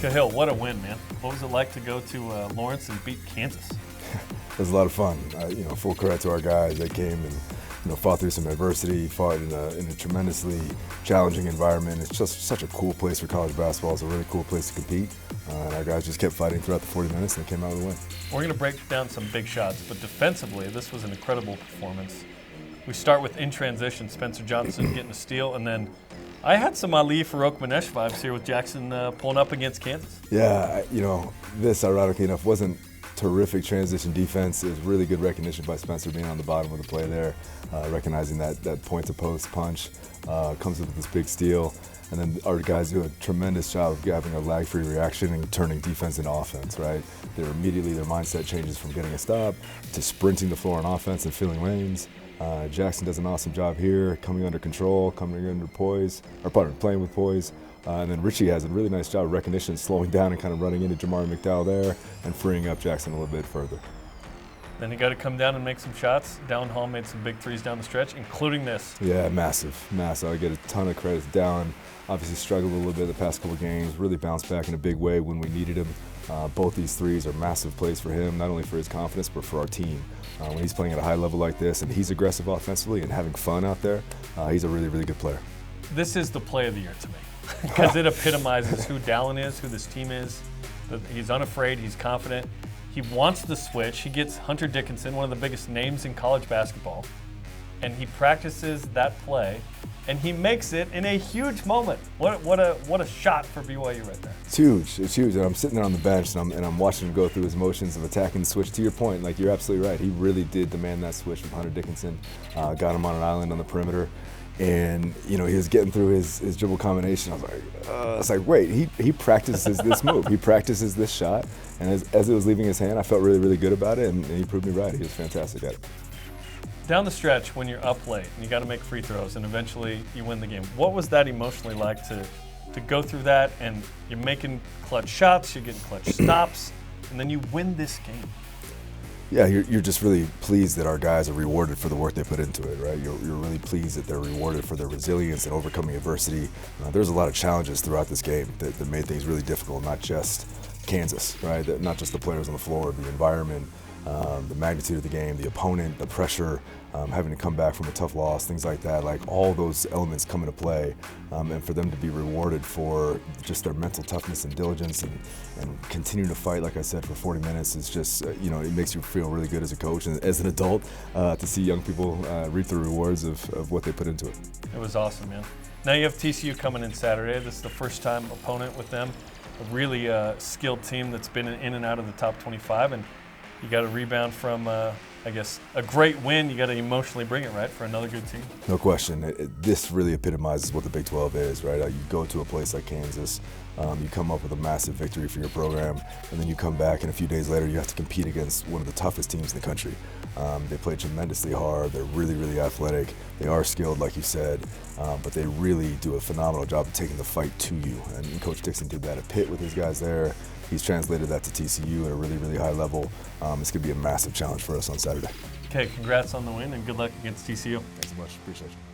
Kahil, what a win, man. What was it like to go to Lawrence and beat Kansas? It was a lot of fun. Full credit to our guys. They came and fought through some adversity, fought in a tremendously challenging environment. It's just such a cool place for college basketball. It's a really cool place to compete. And our guys just kept fighting throughout the 40 minutes and came out with a win. We're going to break down some big shots, but defensively, this was an incredible performance. We start with in transition, Spencer Johnson getting a steal, and then I had some Ali Farouk-Manesh vibes here with Jackson pulling up against Kansas. Yeah, this, ironically enough, wasn't terrific transition defense. It was really good recognition by Spencer being on the bottom of the play there, recognizing that point-to-post punch, comes with this big steal. And then our guys do a tremendous job of having a lag-free reaction and turning defense into offense, right? Their mindset changes from getting a stop to sprinting the floor on offense and filling lanes. Jackson does an awesome job here, coming under control, coming under poise, playing with poise. And then Richie has a really nice job of recognition, slowing down and kind of running into Jamari McDowell there and freeing up Jackson a little bit further. Then you got to come down and make some shots. Dallin Hall made some big threes down the stretch, including this. Yeah, massive. I get a ton of credit to Dallin. Obviously struggled a little bit the past couple of games, really bounced back in a big way when we needed him. Both these threes are massive plays for him, not only for his confidence, but for our team. When he's playing at a high level like this and he's aggressive offensively and having fun out there, he's a really, really good player. This is the play of the year to me because it epitomizes who Dallin is, who this team is. He's unafraid, he's confident. He wants the switch. He gets Hunter Dickinson, one of the biggest names in college basketball, and he practices that play, and he makes it in a huge moment. What a shot for BYU right there. It's huge. And I'm sitting there on the bench, and I'm watching him go through his motions of attacking the switch. To your point, like, you're absolutely right. He really did demand that switch from Hunter Dickinson. Got him on an island on the perimeter. And he was getting through his dribble combination. I was like, wait, he practices this move. He practices this shot. And as it was leaving his hand, I felt really, really good about it, and he proved me right. He was fantastic at it. Down the stretch, when you're up late and you got to make free throws, and eventually you win the game, what was that emotionally like to go through that? And you're making clutch shots, you're getting clutch stops, and then you win this game. Yeah, you're just really pleased that our guys are rewarded for the work they put into it, right? You're really pleased that they're rewarded for their resilience and overcoming adversity. There's a lot of challenges throughout this game that made things really difficult, not just Kansas, right? Not just the players on the floor, the environment, the magnitude of the game, the opponent, the pressure, having to come back from a tough loss, things like that. Like, all those elements come into play, and for them to be rewarded for just their mental toughness and diligence and continue to fight, like I said, for 40 minutes is just, it makes you feel really good as a coach and as an adult to see young people reap the rewards of what they put into it. It was awesome, man. Now you have TCU coming in Saturday. This is the first time opponent with them, a really skilled team that's been in and out of the top 25, and you got to rebound from, I guess, a great win. You got to emotionally bring it, right, for another good team. No question. This really epitomizes what the Big 12 is, right? You go to a place like Kansas, you come up with a massive victory for your program, and then you come back, and a few days later you have to compete against one of the toughest teams in the country. They play tremendously hard. They're really, really athletic. They are skilled, like you said, but they really do a phenomenal job of taking the fight to you. And Coach Dixon did that at Pitt with his guys there. He's translated that to TCU at a really, really high level. It's going to be a massive challenge for us on Saturday. Okay, congrats on the win and good luck against TCU. Thanks so much. Appreciate you.